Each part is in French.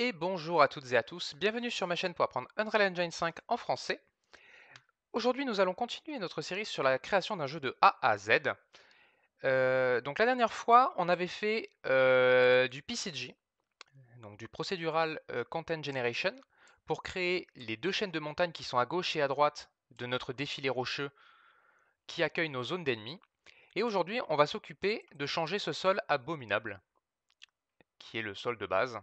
Et bonjour à toutes et à tous, bienvenue sur ma chaîne pour apprendre Unreal Engine 5 en français. Aujourd'hui nous allons continuer notre série sur la création d'un jeu de A à Z. Donc la dernière fois on avait fait du PCG, donc du Procedural Content Generation, pour créer les deux chaînes de montagnes qui sont à gauche et à droite de notre défilé rocheux qui accueille nos zones d'ennemis. Et aujourd'hui on va s'occuper de changer ce sol abominable, qui est le sol de base.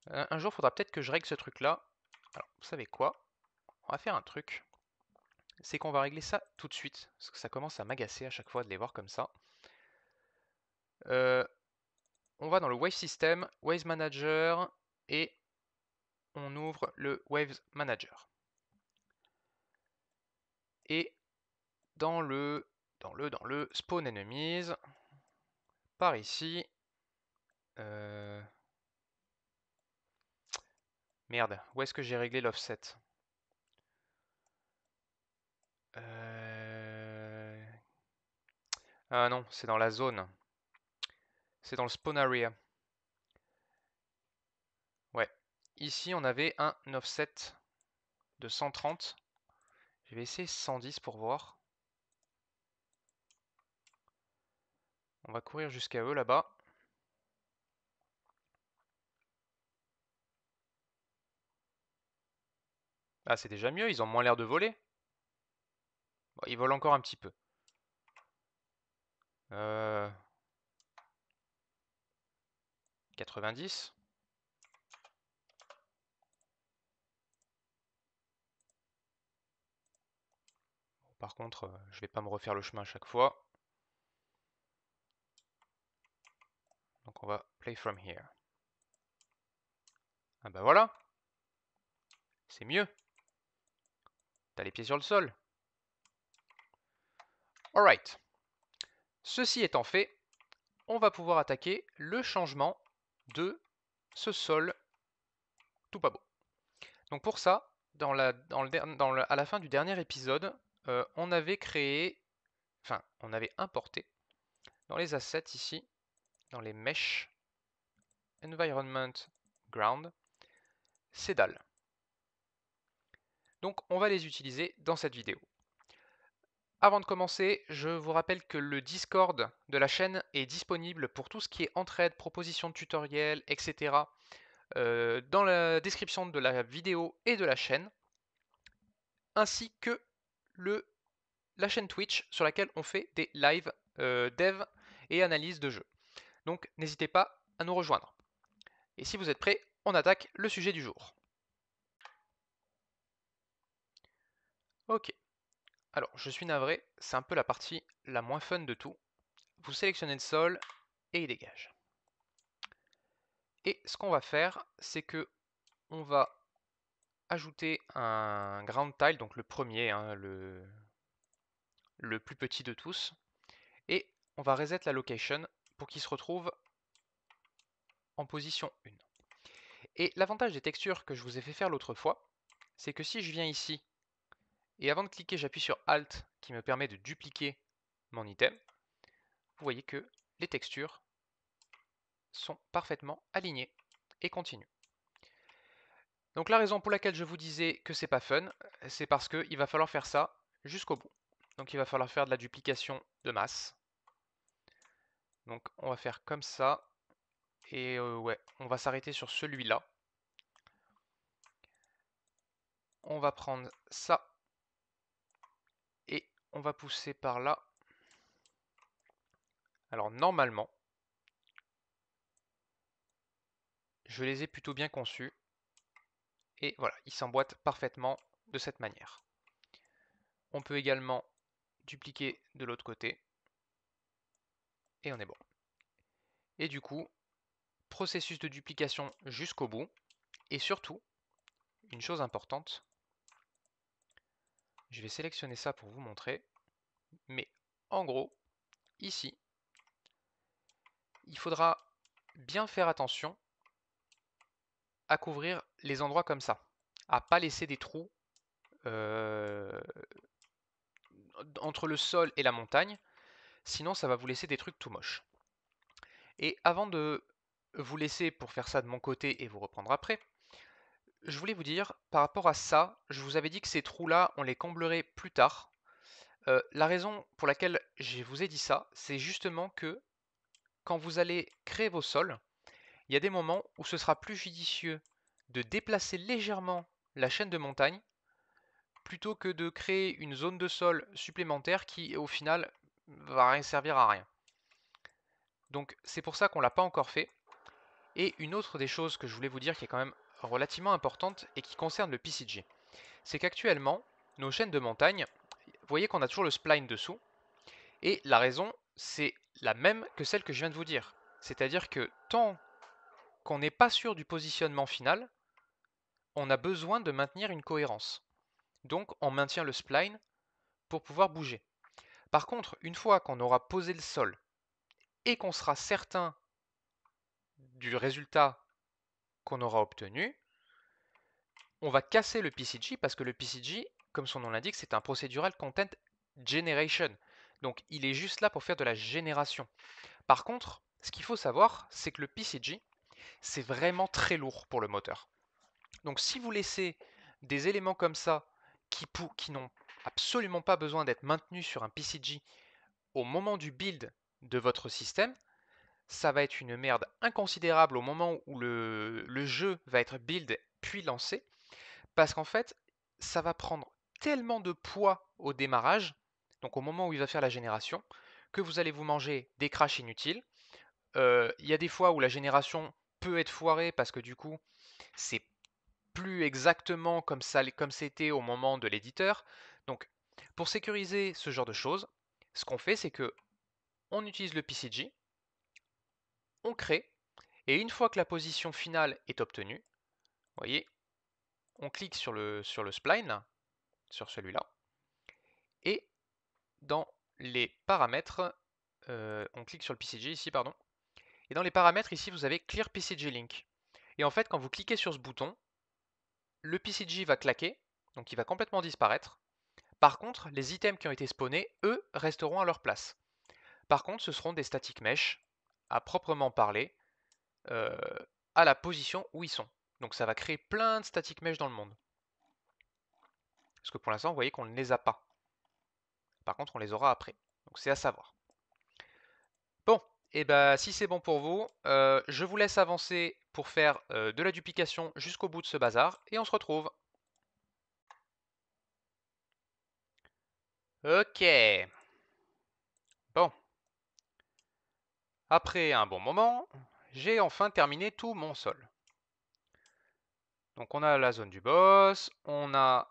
Un jour il faudra peut-être que je règle ce truc là. Alors vous savez quoi? On va faire un truc, c'est qu'on va régler ça tout de suite, parce que ça commence à m'agacer à chaque fois de les voir comme ça. On va dans le Wave System, Waves Manager, et on ouvre le Waves Manager. Et dans le Spawn Enemies, par ici, merde, où est-ce que j'ai réglé l'offset? Ah non, c'est dans la zone. C'est dans le Spawn Area. Ouais. Ici, on avait un offset de 130. Je vais essayer 110 pour voir. On va courir jusqu'à eux là-bas. Ah, c'est déjà mieux, ils ont moins l'air de voler. Bon, ils volent encore un petit peu. 90. Par contre, je vais pas me refaire le chemin à chaque fois. Donc on va play from here. Ah bah voilà. C'est mieux. T'as les pieds sur le sol. Alright. Ceci étant fait, on va pouvoir attaquer le changement de ce sol tout pas beau. Donc pour ça, à la fin du dernier épisode, on avait créé, enfin, on avait importé dans les assets ici, dans les mesh, environment, ground, ces dalles. Donc on va les utiliser dans cette vidéo. Avant de commencer, je vous rappelle que le Discord de la chaîne est disponible pour tout ce qui est entraide, propositions de tutoriels, etc. Dans la description de la vidéo et de la chaîne, ainsi que la chaîne Twitch sur laquelle on fait des lives dev et analyse de jeux. Donc n'hésitez pas à nous rejoindre. Et si vous êtes prêts, on attaque le sujet du jour. Ok, alors je suis navré, c'est un peu la partie la moins fun de tout. Vous sélectionnez le sol et il dégage. Et ce qu'on va faire, c'est que on va ajouter un ground tile, donc le premier, hein, le plus petit de tous, et on va reset la location pour qu'il se retrouve en position 1. Et l'avantage des textures que je vous ai fait faire l'autre fois, c'est que si je viens ici, et avant de cliquer j'appuie sur Alt qui me permet de dupliquer mon item, vous voyez que les textures sont parfaitement alignées et continuent. Donc la raison pour laquelle je vous disais que c'est pas fun, c'est parce qu'il va falloir faire ça jusqu'au bout. Donc il va falloir faire de la duplication de masse. Donc on va faire comme ça. Et ouais, on va s'arrêter sur celui-là. On va prendre ça. Et on va pousser par là. Alors normalement, je les ai plutôt bien conçus. Et voilà, ils s'emboîtent parfaitement de cette manière. On peut également dupliquer de l'autre côté. Et on est bon. Et du coup, processus de duplication jusqu'au bout. Et surtout, une chose importante, je vais sélectionner ça pour vous montrer, mais en gros, ici, il faudra bien faire attention à couvrir les endroits comme ça, à pas laisser des trous entre le sol et la montagne, sinon ça va vous laisser des trucs tout moches. Et avant de vous laisser pour faire ça de mon côté et vous reprendre après. Je voulais vous dire, par rapport à ça, je vous avais dit que ces trous-là, on les comblerait plus tard. La raison pour laquelle je vous ai dit ça, c'est justement que quand vous allez créer vos sols, il y a des moments où ce sera plus judicieux de déplacer légèrement la chaîne de montagne plutôt que de créer une zone de sol supplémentaire qui, au final, va rien servir à rien. Donc c'est pour ça qu'on ne l'a pas encore fait. Et une autre des choses que je voulais vous dire qui est quand même relativement importante et qui concerne le PCG, c'est qu'actuellement, nos chaînes de montagne, vous voyez qu'on a toujours le spline dessous, et la raison, c'est la même que celle que je viens de vous dire. C'est-à-dire que tant qu'on n'est pas sûr du positionnement final, on a besoin de maintenir une cohérence. Donc on maintient le spline pour pouvoir bouger. Par contre, une fois qu'on aura posé le sol et qu'on sera certain du résultat qu'on aura obtenu, on va casser le PCG parce que le PCG, comme son nom l'indique, c'est un Procedural Content Generation. Donc il est juste là pour faire de la génération. Par contre, ce qu'il faut savoir, c'est que le PCG, c'est vraiment très lourd pour le moteur. Donc si vous laissez des éléments comme ça qui n'ont absolument pas besoin d'être maintenus sur un PCG au moment du build de votre système, ça va être une merde inconsidérable au moment où le jeu va être build puis lancé, parce qu'en fait, ça va prendre tellement de poids au démarrage, donc au moment où il va faire la génération, que vous allez vous manger des crashs inutiles. Il y a des fois où la génération peut être foirée parce que du coup, c'est plus exactement comme c'était au moment de l'éditeur. Donc, pour sécuriser ce genre de choses, ce qu'on fait, c'est que on utilise le PCG, on crée, et une fois que la position finale est obtenue, vous voyez, on clique sur le spline, sur celui-là, et dans les paramètres, on clique sur le PCG ici, pardon, et dans les paramètres ici, vous avez Clear PCG Link. Et en fait, quand vous cliquez sur ce bouton, le PCG va claquer, donc il va complètement disparaître. Par contre, les items qui ont été spawnés, eux, resteront à leur place. Par contre, ce seront des static mesh, à proprement parler, euh, à la position où ils sont. Donc ça va créer plein de static mesh dans le monde. Parce que pour l'instant, vous voyez qu'on ne les a pas. Par contre, on les aura après. Donc c'est à savoir. Bon, et bah si c'est bon pour vous, je vous laisse avancer pour faire de la duplication jusqu'au bout de ce bazar, et on se retrouve. Ok. Bon. Après un bon moment, j'ai enfin terminé tout mon sol. Donc on a la zone du boss, on a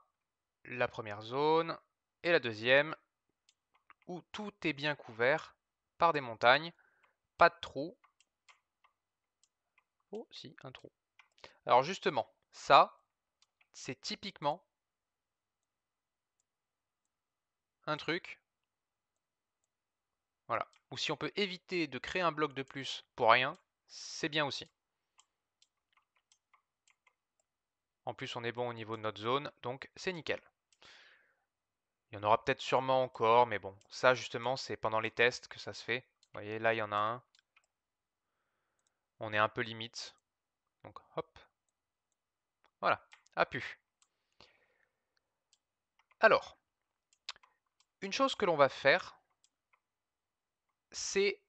la première zone et la deuxième où tout est bien couvert par des montagnes, pas de trous. Oh si, un trou. Alors justement, ça, c'est typiquement un truc, voilà, ou si on peut éviter de créer un bloc de plus pour rien, c'est bien aussi. En plus, on est bon au niveau de notre zone, donc c'est nickel. Il y en aura peut-être sûrement encore, mais bon, ça justement, c'est pendant les tests que ça se fait. Vous voyez, là, il y en a un. On est un peu limite. Donc, hop. Voilà, a pu. Alors, une chose que l'on va faire, c'est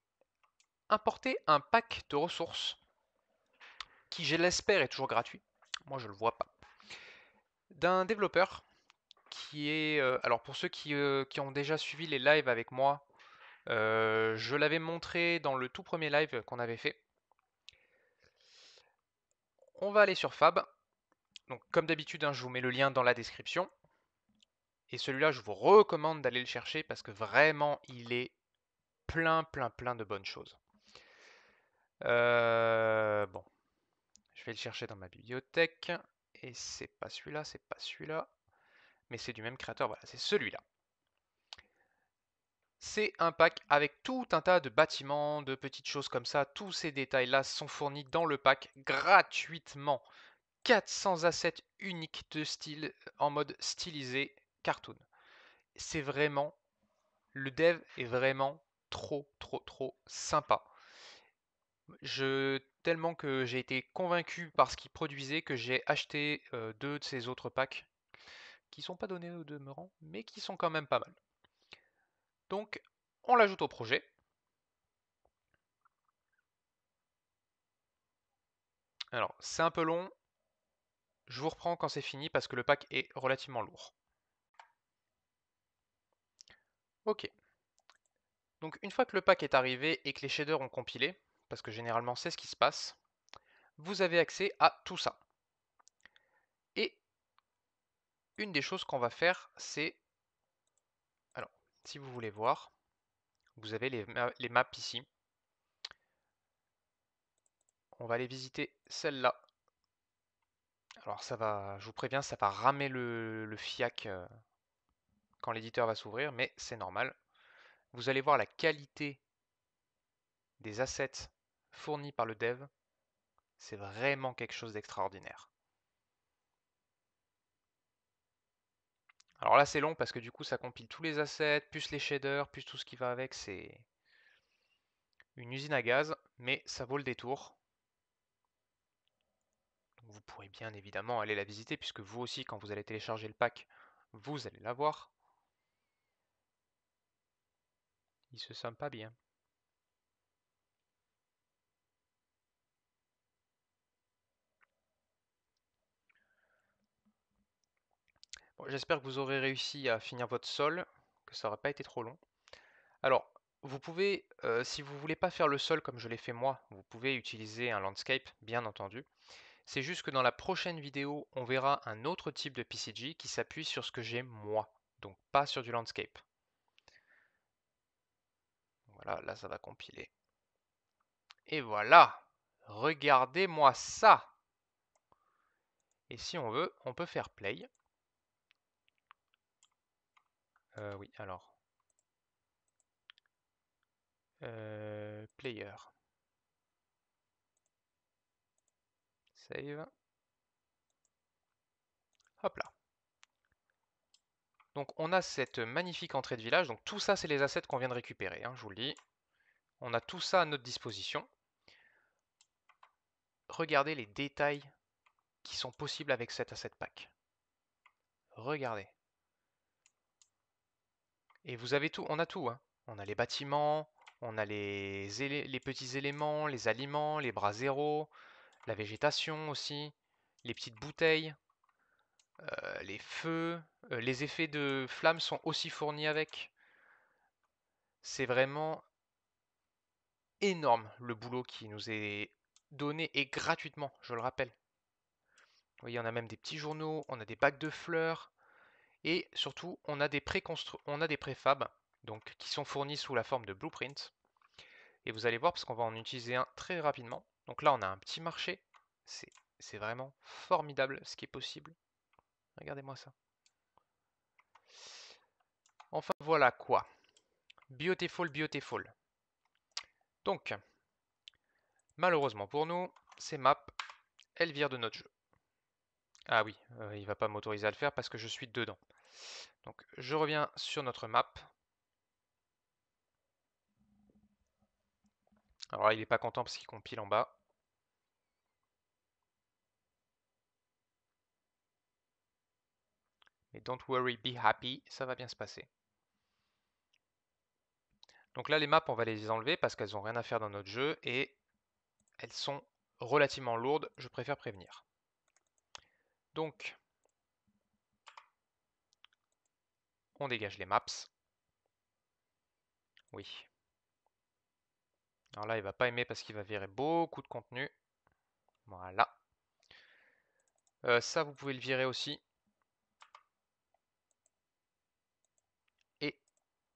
importer un pack de ressources qui, je l'espère, est toujours gratuit. Moi, je le vois pas. D'un développeur qui est... alors, pour ceux qui ont déjà suivi les lives avec moi, je l'avais montré dans le tout premier live qu'on avait fait. On va aller sur Fab. Donc, comme d'habitude, hein, je vous mets le lien dans la description. Et celui-là, je vous recommande d'aller le chercher parce que vraiment, il est plein, plein, plein de bonnes choses. Bon, je vais le chercher dans ma bibliothèque. Et c'est pas celui-là, c'est pas celui-là. Mais c'est du même créateur, voilà, c'est celui-là. C'est un pack avec tout un tas de bâtiments, de petites choses comme ça. Tous ces détails-là sont fournis dans le pack gratuitement. 400 assets uniques de style en mode stylisé cartoon. C'est vraiment, le dev est vraiment trop, trop, trop sympa. Tellement que j'ai été convaincu par ce qu'il produisait que j'ai acheté deux de ces autres packs qui sont pas donnés au demeurant, mais qui sont quand même pas mal. Donc, on l'ajoute au projet. Alors, c'est un peu long. Je vous reprends quand c'est fini parce que le pack est relativement lourd. Ok. Donc, une fois que le pack est arrivé et que les shaders ont compilé, parce que généralement c'est ce qui se passe, vous avez accès à tout ça. Et une des choses qu'on va faire, c'est... Alors, si vous voulez voir, vous avez les maps ici. On va aller visiter celle-là. Alors ça va, je vous préviens, ça va ramer le FIAC quand l'éditeur va s'ouvrir, mais c'est normal. Vous allez voir la qualité des assets fournis par le dev. C'est vraiment quelque chose d'extraordinaire. Alors là c'est long parce que du coup ça compile tous les assets, plus les shaders, plus tout ce qui va avec. C'est une usine à gaz, mais ça vaut le détour. Donc vous pourrez bien évidemment aller la visiter puisque vous aussi quand vous allez télécharger le pack, vous allez la voir. Il se sent pas bien. Bon, j'espère que vous aurez réussi à finir votre sol, que ça n'aura pas été trop long. Alors, vous pouvez, si vous voulez pas faire le sol comme je l'ai fait moi, vous pouvez utiliser un landscape, bien entendu. C'est juste que dans la prochaine vidéo, on verra un autre type de PCG qui s'appuie sur ce que j'ai moi, donc pas sur du landscape. Voilà, là ça va compiler. Et voilà, regardez-moi ça. Et si on veut, on peut faire play. Oui, alors. Player. Save. Hop là. Donc on a cette magnifique entrée de village. Donc tout ça, c'est les assets qu'on vient de récupérer, hein, je vous le dis. On a tout ça à notre disposition. Regardez les détails qui sont possibles avec cet asset pack. Regardez. Et vous avez tout, on a tout, hein. On a les bâtiments, on a les petits éléments, les aliments, les bras zéro, la végétation aussi, les petites bouteilles, les feux, les effets de flammes sont aussi fournis avec. C'est vraiment énorme le boulot qui nous est donné et gratuitement, je le rappelle. Vous voyez, on a même des petits journaux, on a des bacs de fleurs et surtout on a des préfabs donc qui sont fournis sous la forme de blueprints. Et vous allez voir parce qu'on va en utiliser un très rapidement. Donc là on a un petit marché, c'est vraiment formidable ce qui est possible. Regardez-moi ça. Enfin voilà quoi. Beautiful, beautiful. Donc, malheureusement pour nous, ces maps, elles virent de notre jeu. Ah oui, il va pas m'autoriser à le faire parce que je suis dedans. Donc je reviens sur notre map. Alors là, il n'est pas content parce qu'il compile en bas. Mais don't worry, be happy, ça va bien se passer. Donc là, les maps, on va les enlever parce qu'elles n'ont rien à faire dans notre jeu et elles sont relativement lourdes, je préfère prévenir. Donc, on dégage les maps. Oui. Alors là, il va pas aimer parce qu'il va virer beaucoup de contenu. Voilà. Ça, vous pouvez le virer aussi. Et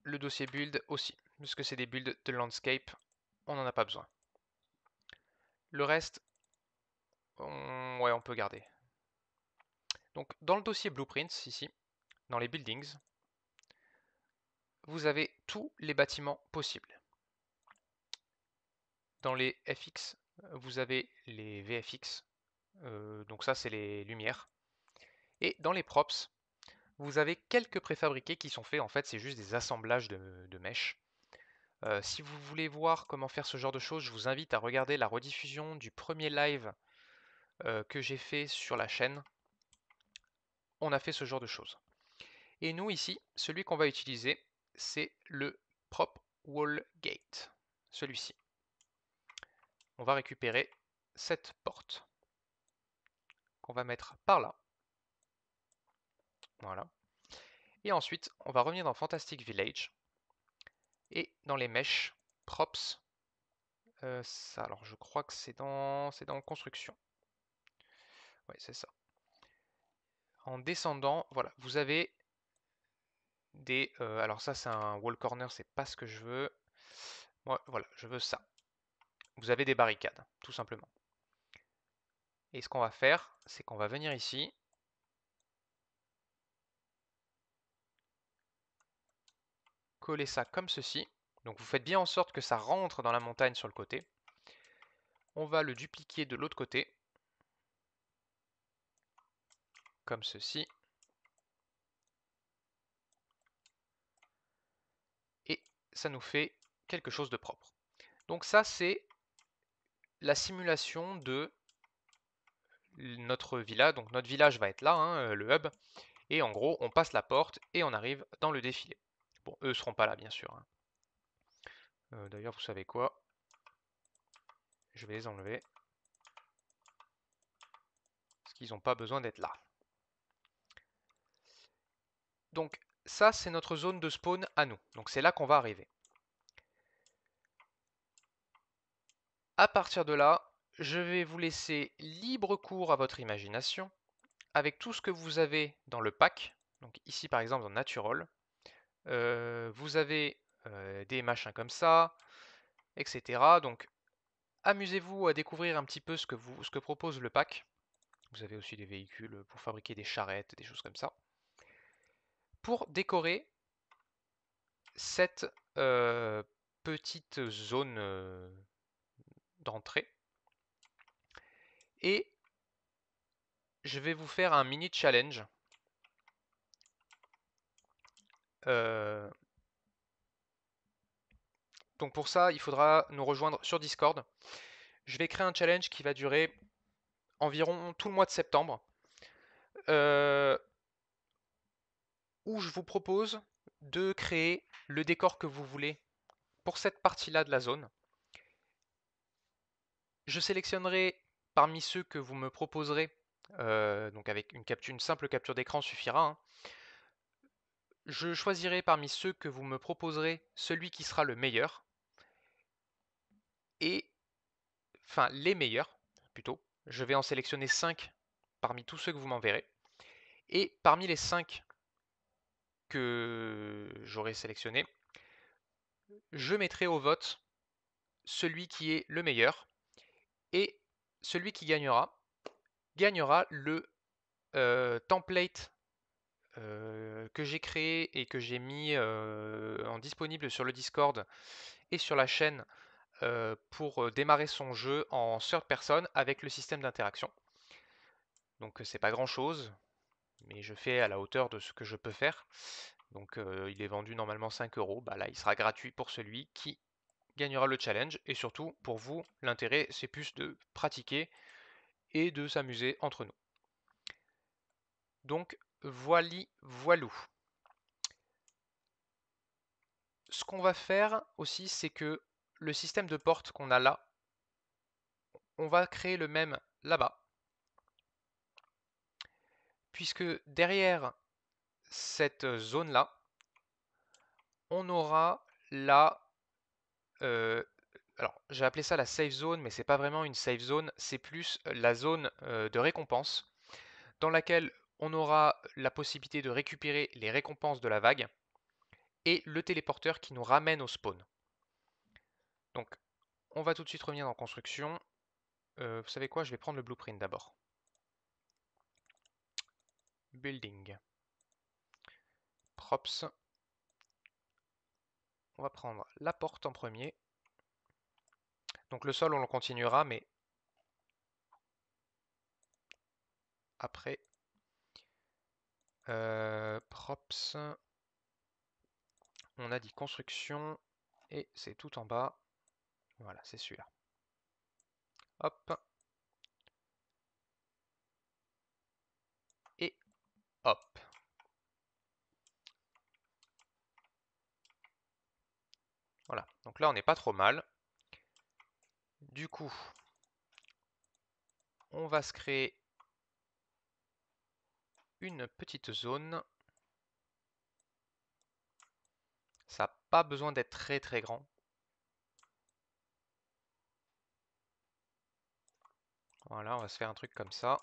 le dossier build aussi, parce que c'est des builds de landscape, on n'en a pas besoin. Le reste, ouais, on peut garder. Donc, dans le dossier blueprints, ici, dans les buildings, vous avez tous les bâtiments possibles. Dans les FX, vous avez les VFX, donc ça c'est les lumières. Et dans les props, vous avez quelques préfabriqués qui sont faits, en fait c'est juste des assemblages de mèches. Si vous voulez voir comment faire ce genre de choses, je vous invite à regarder la rediffusion du premier live que j'ai fait sur la chaîne. On a fait ce genre de choses. Et nous ici, celui qu'on va utiliser, c'est le Prop Wall Gate, celui-ci. On va récupérer cette porte qu'on va mettre par là. Voilà. Et ensuite, on va revenir dans Fantastic Village et dans les mèches props. Ça, alors je crois que c'est dans construction. Oui, c'est ça. En descendant, voilà, vous avez des. Alors ça, c'est un wall corner, c'est pas ce que je veux. Moi, voilà, je veux ça. Vous avez des barricades, tout simplement. Et ce qu'on va faire, c'est qu'on va venir ici. Coller ça comme ceci. Donc vous faites bien en sorte que ça rentre dans la montagne sur le côté. On va le dupliquer de l'autre côté. Comme ceci. Et ça nous fait quelque chose de propre. Donc ça, c'est la simulation de notre villa. Donc notre village va être là, hein, le hub. Et en gros, on passe la porte et on arrive dans le défilé. Bon, eux ne seront pas là, bien sûr. Hein. D'ailleurs, vous savez quoi? Je vais les enlever. Parce qu'ils n'ont pas besoin d'être là. Donc ça, c'est notre zone de spawn à nous. Donc c'est là qu'on va arriver. À partir de là, je vais vous laisser libre cours à votre imagination avec tout ce que vous avez dans le pack. Donc ici par exemple dans Natural, vous avez des machins comme ça, etc. Donc amusez-vous à découvrir un petit peu ce que propose le pack. Vous avez aussi des véhicules pour fabriquer des charrettes, des choses comme ça. Pour décorer cette petite zone d'entrée. Et je vais vous faire un mini challenge. Donc pour ça, il faudra nous rejoindre sur Discord. Je vais créer un challenge qui va durer environ tout le mois de septembre. Où je vous propose de créer le décor que vous voulez pour cette partie-là de la zone. Je sélectionnerai parmi ceux que vous me proposerez, donc avec une simple capture d'écran suffira. Hein. Je choisirai parmi ceux que vous me proposerez celui qui sera le meilleur. Et, enfin les meilleurs plutôt. Je vais en sélectionner 5 parmi tous ceux que vous m'enverrez. Et parmi les 5 que j'aurai sélectionnés, je mettrai au vote celui qui est le meilleur. Et celui qui gagnera le template que j'ai créé et que j'ai mis en disponible sur le Discord et sur la chaîne pour démarrer son jeu en third person avec le système d'interaction. Donc c'est pas grand chose, mais je fais à la hauteur de ce que je peux faire. Donc il est vendu normalement 5 euros. Bah là, il sera gratuit pour celui qui gagnera le challenge. Et surtout, pour vous, l'intérêt, c'est plus de pratiquer et de s'amuser entre nous. Donc, voilou. Ce qu'on va faire aussi, c'est que le système de porte qu'on a là, on va créer le même là-bas. Puisque derrière cette zone-là, on aura la... alors, j'ai appelé ça la safe zone, mais c'est pas vraiment une safe zone, c'est plus la zone de récompense, dans laquelle on aura la possibilité de récupérer les récompenses de la vague, et le téléporteur qui nous ramène au spawn. Donc, on va tout de suite revenir dans construction. Vous savez quoi, je vais prendre le blueprint d'abord. Building. Props. On va prendre la porte en premier. Donc le sol, on le continuera, mais après. Props. On a dit construction. Et c'est tout en bas. Voilà, c'est celui-là. Hop. Et hop. Voilà, donc là on n'est pas trop mal. Du coup, on va se créer une petite zone. Ça n'a pas besoin d'être très très grand. Voilà, on va se faire un truc comme ça.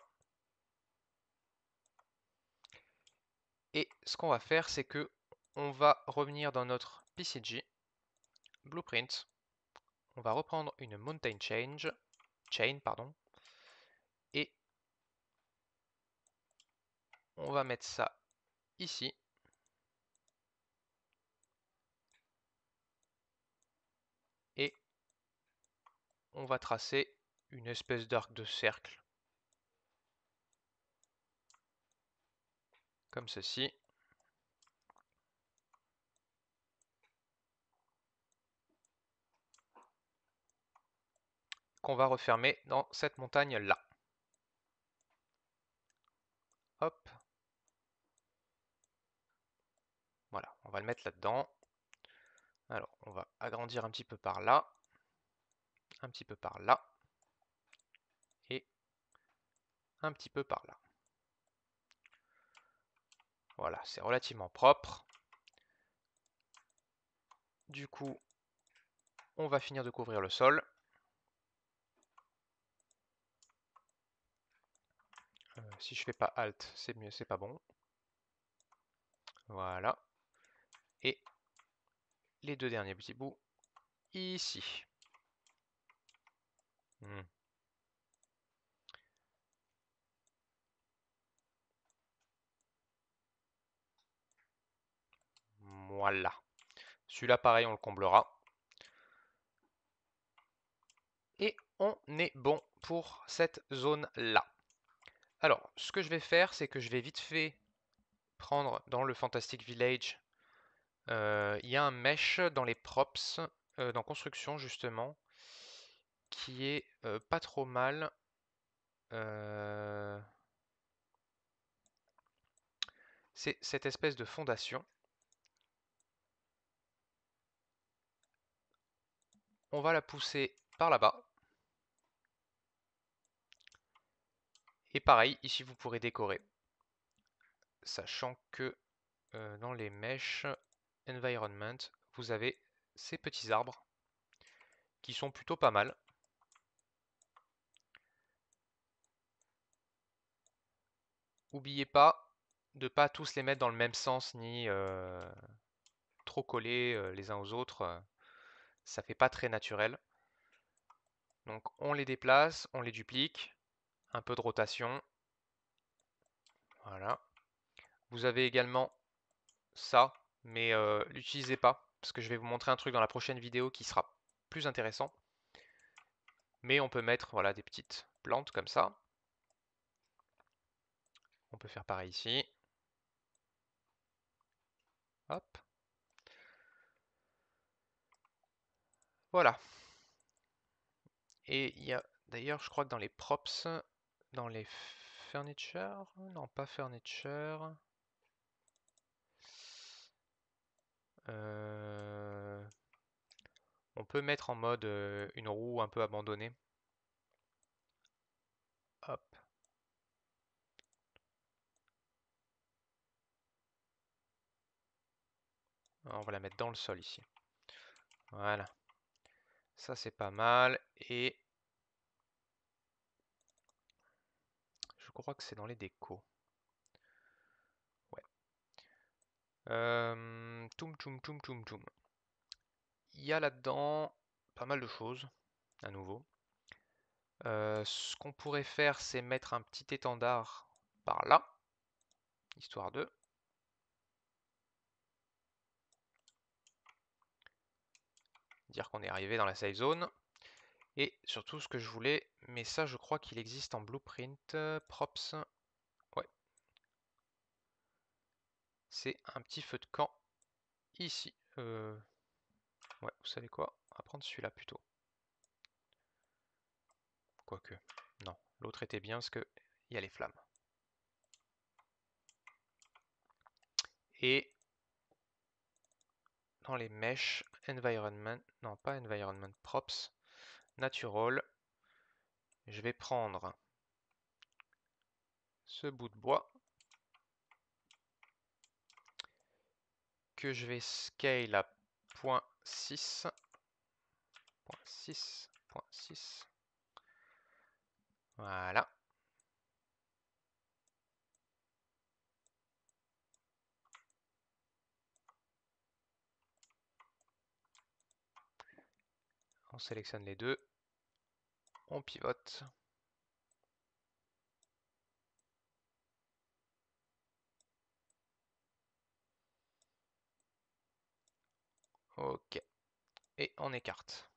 Et ce qu'on va faire, c'est que on va revenir dans notre PCG Blueprint. On va reprendre une Mountain Chain, pardon, et on va mettre ça ici. Et on va tracer une espèce d'arc de cercle. Comme ceci. Qu'on va refermer dans cette montagne-là. Hop. Voilà, on va le mettre là-dedans. Alors, on va agrandir un petit peu par là. Un petit peu par là. Et un petit peu par là. Voilà, c'est relativement propre. Du coup, on va finir de couvrir le sol. Si je fais pas Alt, c'est mieux, c'est pas bon. Voilà. Et les deux derniers petits bouts ici. Voilà. Celui-là, pareil, on le comblera. Et on est bon pour cette zone-là. Alors, ce que je vais faire, c'est que je vais vite fait prendre dans le Fantastic Village. Il y a un mesh dans les props, dans construction justement, qui est pas trop mal. C'est cette espèce de fondation. On va la pousser par là-bas. Et pareil, ici vous pourrez décorer. Sachant que dans les meshes environment, vous avez ces petits arbres qui sont plutôt pas mal. N'oubliez pas de ne pas tous les mettre dans le même sens ni trop collés les uns aux autres. Ça fait pas très naturel. Donc on les déplace, on les duplique, un peu de rotation. Voilà. Vous avez également ça, mais l'utilisez pas, parce que je vais vous montrer un truc dans la prochaine vidéo qui sera plus intéressant. Mais on peut mettre voilà, des petites plantes comme ça. On peut faire pareil ici. Hop. Voilà. Et il y a d'ailleurs, je crois que dans les props, dans les furniture, non pas furniture. On peut mettre en mode une roue un peu abandonnée. Hop. On va la mettre dans le sol ici. Voilà. Ça c'est pas mal. Et je crois que c'est dans les décos. Ouais. Toum toum toum toum toum. Il y a là-dedans pas mal de choses, à nouveau. Ce qu'on pourrait faire, c'est mettre un petit étendard par là, histoire de. Dire qu'on est arrivé dans la safe zone. Et surtout ce que je voulais, mais ça je crois qu'il existe en blueprint, props. Ouais. C'est un petit feu de camp ici. Ouais, vous savez quoi? On va prendre celui-là plutôt. Quoique, non, l'autre était bien parce qu'il y a les flammes. Et dans les meshes, environment, non pas environment, props, natural, je vais prendre ce bout de bois que je vais scale à 0.6, 0.6, 0.6. Voilà. On sélectionne les deux. On pivote. Ok. Et on écarte.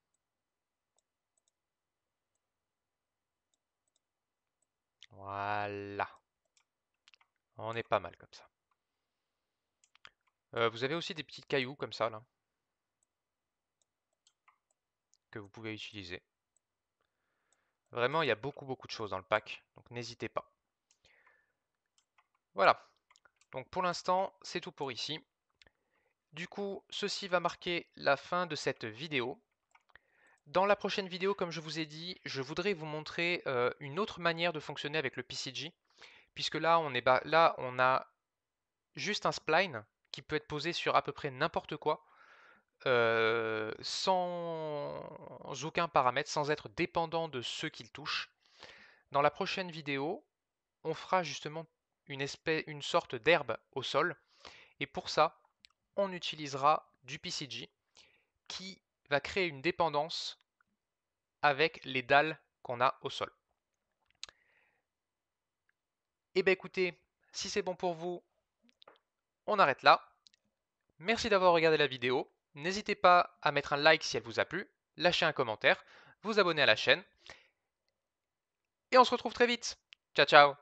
Voilà. On est pas mal comme ça. Vous avez aussi des petits cailloux comme ça là, que vous pouvez utiliser. Vraiment, il y a beaucoup de choses dans le pack, donc n'hésitez pas. Voilà. Donc pour l'instant, c'est tout pour ici. Du coup, ceci va marquer la fin de cette vidéo. Dans la prochaine vidéo, comme je vous ai dit, je voudrais vous montrer une autre manière de fonctionner avec le PCG, puisque là on a juste un spline qui peut être posé sur à peu près n'importe quoi, sans aucun paramètre, sans être dépendant de ce qu'il touche. Dans la prochaine vidéo, on fera justement une sorte d'herbe au sol, et pour ça, on utilisera du PCG qui va créer une dépendance avec les dalles qu'on a au sol. Et bien écoutez, si c'est bon pour vous, on arrête là. Merci d'avoir regardé la vidéo. N'hésitez pas à mettre un like si elle vous a plu, lâcher un commentaire, vous abonner à la chaîne. Et on se retrouve très vite. Ciao ciao.